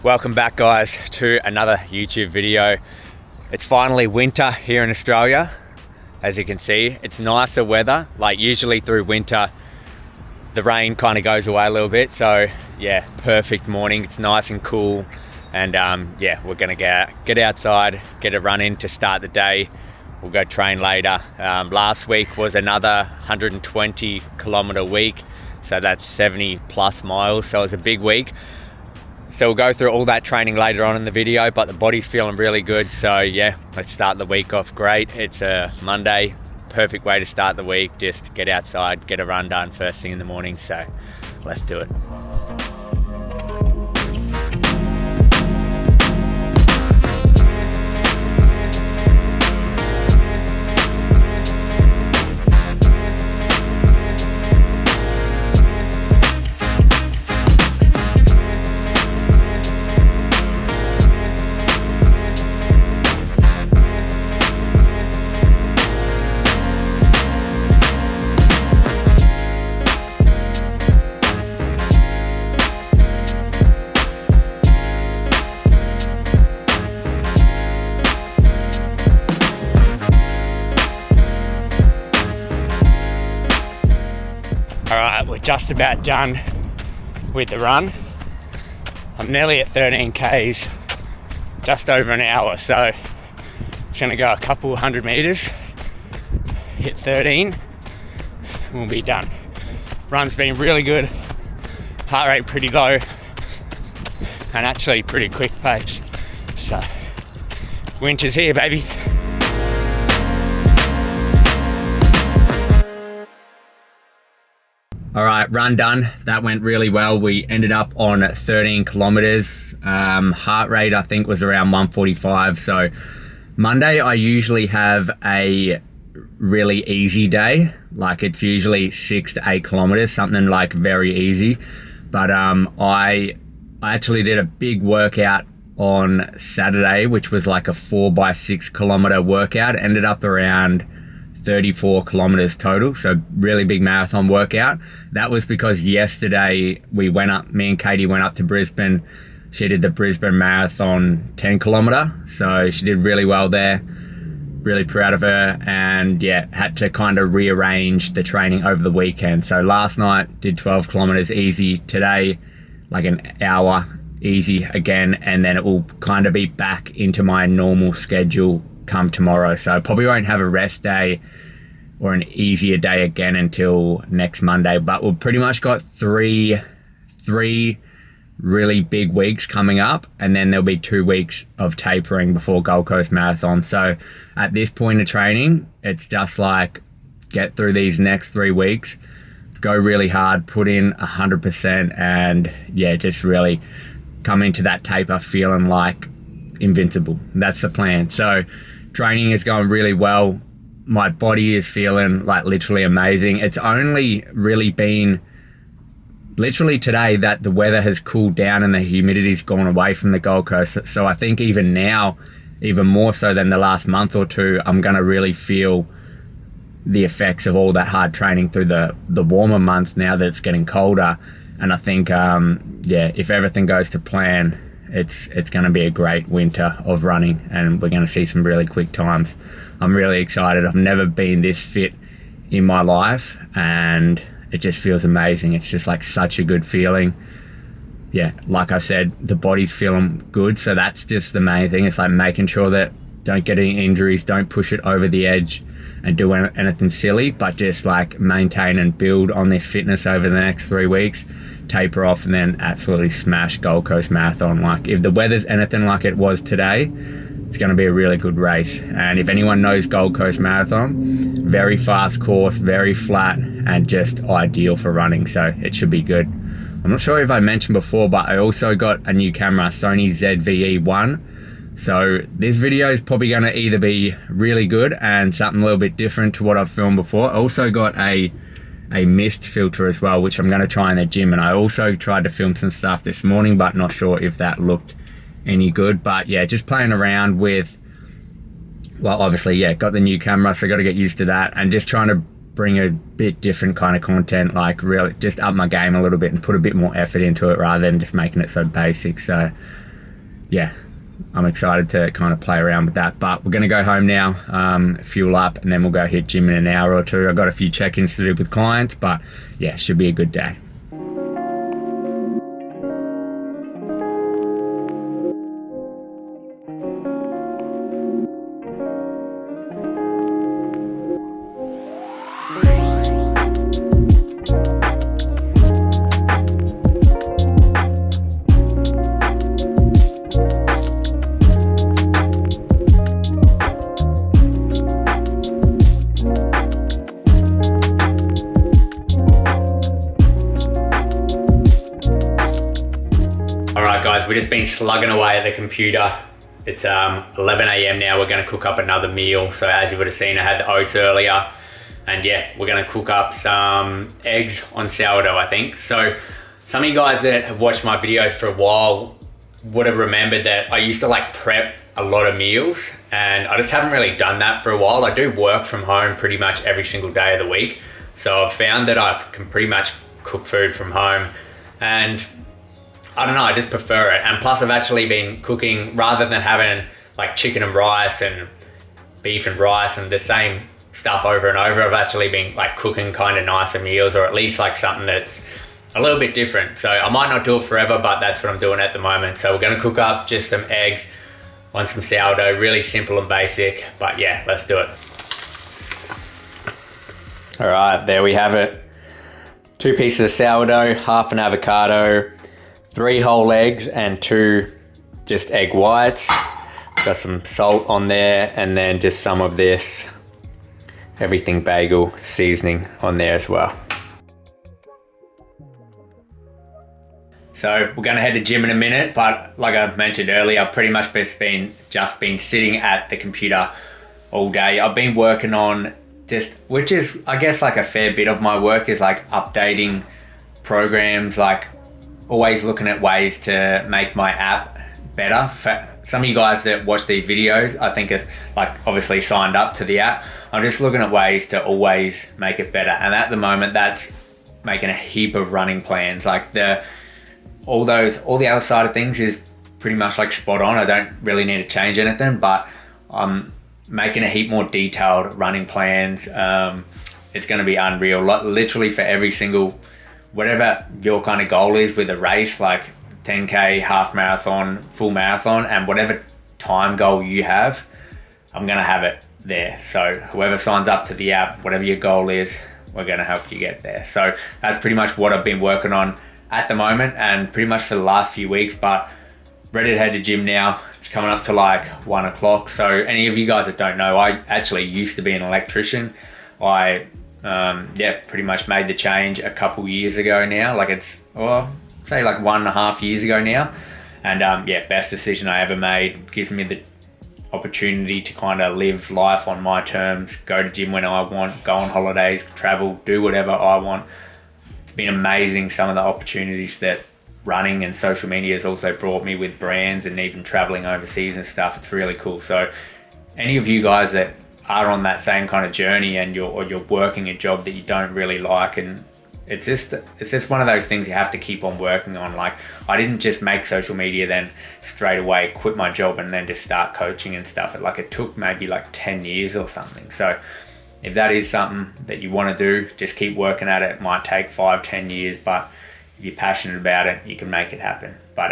Welcome back, guys, to another YouTube video. It's finally winter here in Australia. As you can see, it's nicer weather. Like usually through winter the rain kind of goes away a little bit, so yeah, perfect morning. It's nice and cool, and yeah, we're gonna get outside, get a run in to start the day. We'll go train later. Last week was another 120 kilometer week, so that's 70 plus miles, so it was a big week. So we'll go through all that training later on in the video, but the body's feeling really good. So yeah, let's start the week off great. It's a Monday, perfect way to start the week. Just get outside, get a run done first thing in the morning. So let's do it. Alright, we're just about done with the run. I'm nearly at 13 Ks, just over an hour, so it's gonna go a couple hundred meters, hit 13, we'll be done. Run's been really good, heart rate pretty low, and actually pretty quick pace. So, winter's here, baby. All right, run done. That went really well. We ended up on 13 kilometers. Heart rate, I think, was around 145. So Monday, I usually have a really easy day. Like it's usually 6 to 8 kilometers, something like very easy. But I actually did a big workout on Saturday, which was like a 4x6 kilometer workout. Ended up around 34 kilometers total, so really big marathon workout. That was because yesterday me and Katie went up to Brisbane. She did the Brisbane Marathon 10 kilometer, so she did really well there. Really proud of her, and yeah, had to kind of rearrange the training over the weekend. So last night did 12 kilometers easy. Today, like an hour easy again, and then it will kind of be back into my normal schedule come tomorrow. So probably won't have a rest day or an easier day again until next Monday, but we've pretty much got three really big weeks coming up, and then there'll be 2 weeks of tapering before Gold Coast Marathon. So at this point of training, it's just like get through these next 3 weeks, go really hard, put in 100%, and yeah, just really come into that taper feeling like invincible. That's the plan. So training is going really well. My body is feeling like literally amazing. It's only really been literally today that the weather has cooled down and the humidity's gone away from the Gold Coast. So I think even now, even more so than the last month or two, I'm gonna really feel the effects of all that hard training through the warmer months now that it's getting colder. And I think, yeah, if everything goes to plan, it's going to be a great winter of running, and we're going to see some really quick times. I'm really excited. I've never been this fit in my life, and it just feels amazing. It's just like such a good feeling. Yeah, like I said, the body's feeling good, so that's just the main thing. It's like making sure that don't get any injuries, don't push it over the edge and do anything silly, but just like maintain and build on this fitness over the next 3 weeks, taper off, and then absolutely smash Gold Coast Marathon. Like if the weather's anything like it was today, it's going to be a really good race. And if anyone knows Gold Coast Marathon, very fast course, very flat, and just ideal for running, so it should be good. I'm not sure if I mentioned before, but I also got a new camera, Sony ZV-E1. So this video is probably going to either be really good and something a little bit different to what I've filmed before. I also got a mist filter as well, which I'm going to try in the gym, and I also tried to film some stuff this morning, but not sure if that looked any good. But yeah, just playing around with, well, obviously, yeah, got the new camera, so I got to get used to that, and just trying to bring a bit different kind of content, like really just up my game a little bit and put a bit more effort into it rather than just making it so basic. So yeah, I'm excited to kind of play around with that. But we're going to go home now, fuel up, and then we'll go hit gym in an hour or two. I've got a few check-ins to do with clients, but yeah, should be a good day. Alright guys, we've just been slugging away at the computer. It's 11 a.m. now. We're going to cook up another meal. So as you would have seen, I had the oats earlier. And yeah, we're going to cook up some eggs on sourdough, I think. So some of you guys that have watched my videos for a while would have remembered that I used to like prep a lot of meals, and I just haven't really done that for a while. I do work from home pretty much every single day of the week. So I've found that I can pretty much cook food from home, and I don't know, I just prefer it. And plus I've actually been cooking, rather than having like chicken and rice and beef and rice and the same stuff over and over, I've actually been like cooking kind of nicer meals, or at least like something that's a little bit different. So I might not do it forever, but that's what I'm doing at the moment. So we're gonna cook up just some eggs on some sourdough, really simple and basic, but yeah, let's do it. All right, there we have it. 2 pieces of sourdough, half an avocado, 3 whole eggs, and 2 just egg whites. Got some salt on there, and then just some of this everything bagel seasoning on there as well. So we're gonna head to gym in a minute, but like I mentioned earlier, I've pretty much just been sitting at the computer all day. I've been working on which is I guess like a fair bit of my work, is like updating programs, like always looking at ways to make my app better. For some of you guys that watch these videos, I think it's like obviously signed up to the app. I'm just looking at ways to always make it better. And at the moment, that's making a heap of running plans. Like all the other side of things is pretty much like spot on. I don't really need to change anything, but I'm making a heap more detailed running plans. It's going to be unreal. Literally for every single, whatever your kind of goal is with a race, like 10K, half marathon, full marathon, and whatever time goal you have, I'm going to have it there. So whoever signs up to the app, whatever your goal is, we're going to help you get there. So that's pretty much what I've been working on at the moment, and pretty much for the last few weeks, but ready to head to gym now. It's coming up to like 1 o'clock. So any of you guys that don't know, I actually used to be an electrician. I pretty much made the change a couple years ago now. Like it's, say like 1.5 years ago now. And best decision I ever made. Gives me the opportunity to kind of live life on my terms, go to gym when I want, go on holidays, travel, do whatever I want. It's been amazing, some of the opportunities that running and social media has also brought me with brands, and even traveling overseas and stuff. It's really cool. So any of you guys that are on that same kind of journey, and you're working a job that you don't really like, and it's just one of those things you have to keep on working on. Like I didn't just make social media then straight away quit my job and then just start coaching and stuff. It took maybe like 10 years or something. So if that is something that you want to do, just keep working at it. It might take 5-10 years, but if you're passionate about it, you can make it happen. But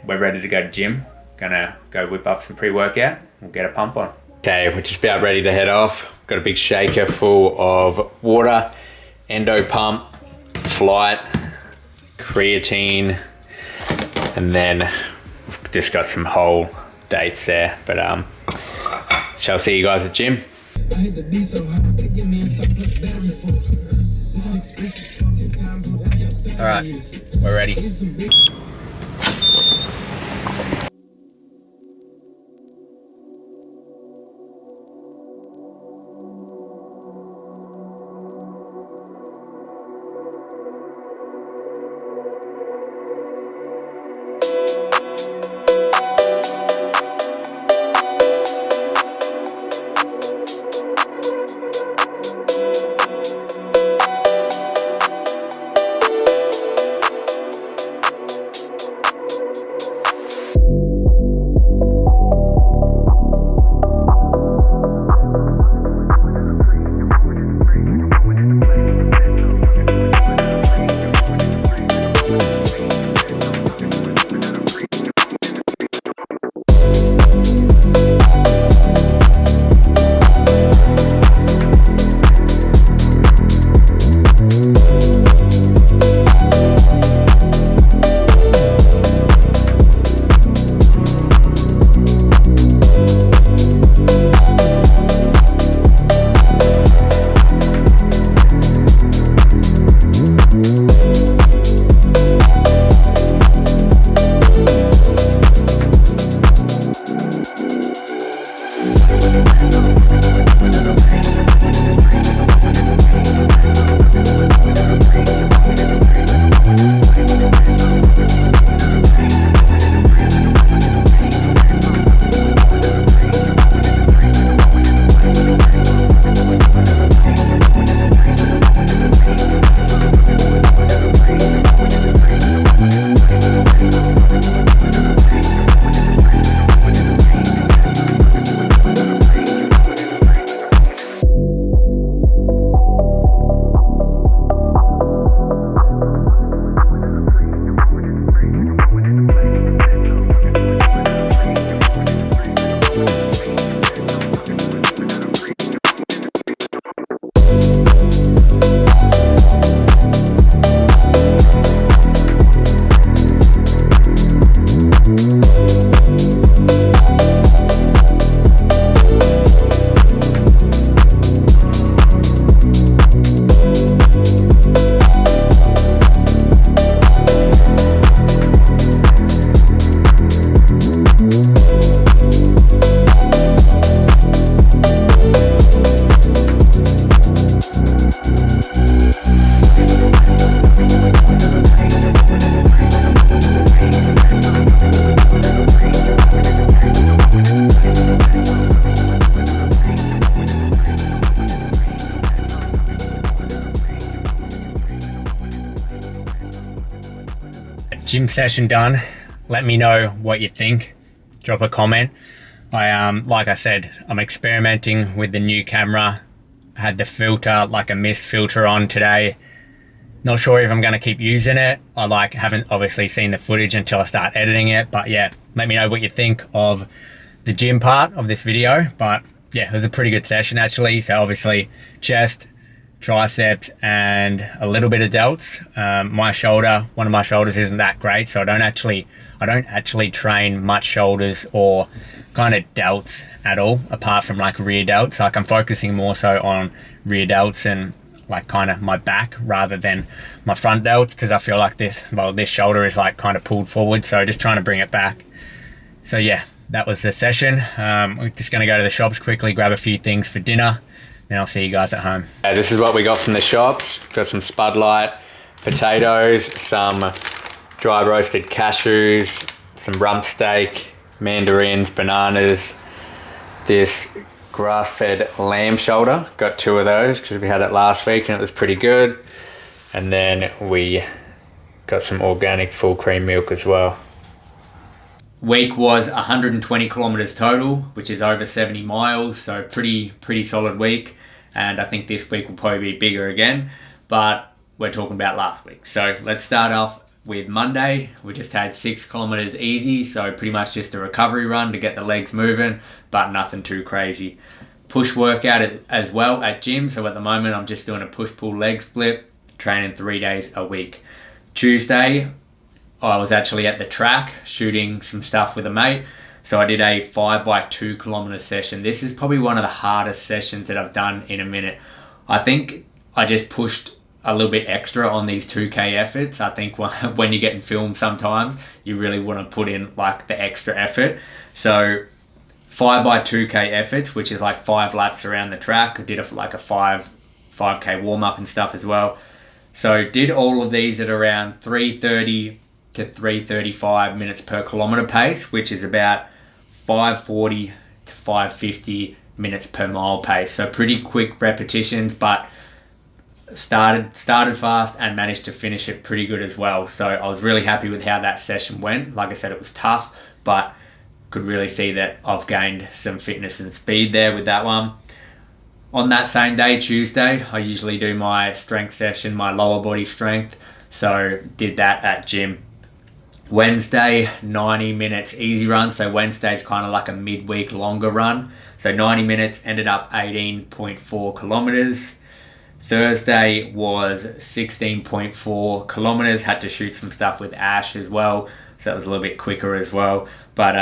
we're ready to go to gym. Gonna go whip up some pre-workout. We'll get a pump on. Okay, we're just about ready to head off. Got a big shaker full of water, endo pump, flight, creatine, and then we've just got some whole dates there. But shall see you guys at gym. All right, we're ready. Gym session done. Let me know what you think. Drop a comment. Like I said, I'm experimenting with the new camera. I had the filter, like a mist filter on today. Not sure if I'm going to keep using it. I haven't obviously seen the footage until I start editing it. But yeah, let me know what you think of the gym part of this video. But yeah, it was a pretty good session actually. So obviously chest, triceps, and a little bit of delts. One of my shoulders isn't that great, so I don't actually train much shoulders or kind of delts at all, apart from like rear delts. Like I'm focusing more so on rear delts and like kind of my back rather than my front delts, because I feel like this shoulder is like kind of pulled forward, so just trying to bring it back. So yeah, that was the session. We're just going to go to the shops quickly, grab a few things for dinner, then I'll see you guys at home. This is what we got from the shops. Got some Spud Light, potatoes, some dry roasted cashews, some rump steak, mandarins, bananas, this grass-fed lamb shoulder. Got 2 of those because we had it last week and it was pretty good. And then we got some organic full cream milk as well. Week was 120 kilometers total, which is over 70 miles, so pretty solid week. And I think this week will probably be bigger again, but we're talking about last week. So let's start off with Monday. We just had 6 kilometers easy, so pretty much just a recovery run to get the legs moving, but nothing too crazy. Push workout as well at gym, so at the moment I'm just doing a push-pull leg split, training 3 days a week. Tuesday, I was actually at the track shooting some stuff with a mate. So I did a 5x2 kilometer session. This is probably one of the hardest sessions that I've done in a minute. I think I just pushed a little bit extra on these 2K efforts. I think when you're getting filmed sometimes, you really want to put in like the extra effort. So 5x2K efforts, which is like 5 laps around the track. I did a 5K warm up and stuff as well. So did all of these at around 3:30 to 3:35 minutes per kilometer pace, which is about 5:40 to 5:50 minutes per mile pace. So pretty quick repetitions, but started fast and managed to finish it pretty good as well. So I was really happy with how that session went. Like I said, it was tough, but could really see that I've gained some fitness and speed there with that one. On that same day, Tuesday, I usually do my strength session, my lower body strength. So did that at gym. Wednesday, 90 minutes easy run. So Wednesday's kind of like a midweek longer run. So 90 minutes, ended up 18.4 kilometers. Thursday was 16.4 kilometers. Had to shoot some stuff with Ash as well, so that was a little bit quicker as well. But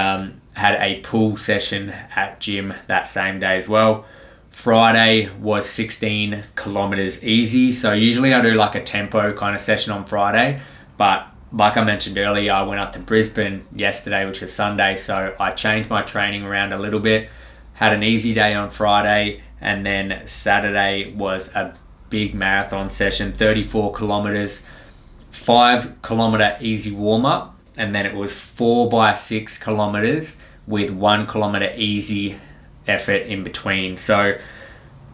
had a pool session at gym that same day as well. Friday was 16 kilometers easy. So usually I do like a tempo kind of session on Friday, but like I mentioned earlier, I went up to Brisbane yesterday, which was Sunday, so I changed my training around a little bit. Had an easy day on Friday, and then Saturday was a big marathon session, 34 kilometers, 5 kilometer easy warm up, and then it was 4x6 kilometers with 1 kilometer easy effort in between. So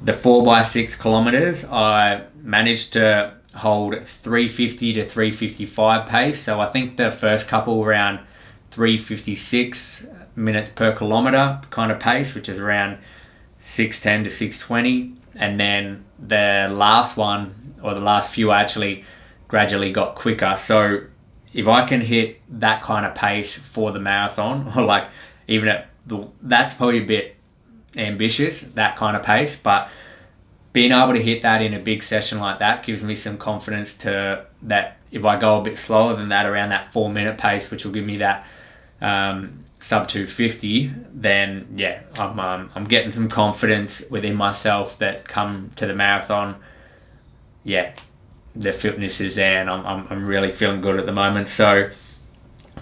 the 4x6 kilometers, I managed to hold 350 to 355 pace. So I think the first couple around 356 minutes per kilometer kind of pace, which is around 610 to 620. And then the last one, or the last few, actually gradually got quicker. So if I can hit that kind of pace for the marathon, or like even at that's probably a bit ambitious, that kind of pace, but being able to hit that in a big session like that gives me some confidence to that if I go a bit slower than that, around that 4-minute pace, which will give me that sub 250, then yeah, I'm getting some confidence within myself that come to the marathon, yeah, the fitness is there, and I'm really feeling good at the moment. So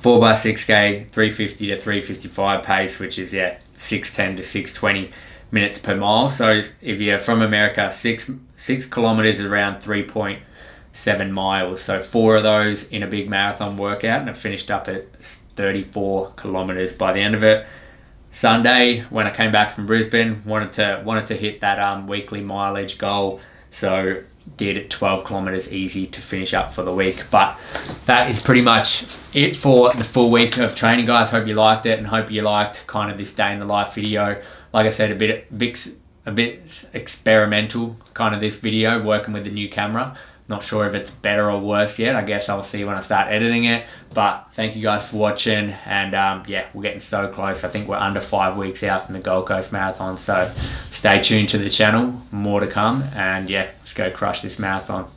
4x6k, 350 to 355 pace, which is 610 to 620 minutes per mile. So if you're from America, 6 kilometers is around 3.7 miles. So 4 of those in a big marathon workout, and I finished up at 34 kilometers by the end of it. Sunday, when I came back from Brisbane, wanted to hit that weekly mileage goal, so did 12 kilometers easy to finish up for the week. But that is pretty much it for the full week of training, guys. Hope you liked it, and hope you liked kind of this day in the life video. Like I said, a bit experimental kind of this video, working with the new camera. Not sure if it's better or worse yet. I guess I'll see when I start editing it. But thank you guys for watching. And yeah, we're getting so close. I think we're under 5 weeks out from the Gold Coast Marathon. So stay tuned to the channel. More to come. And yeah, let's go crush this marathon.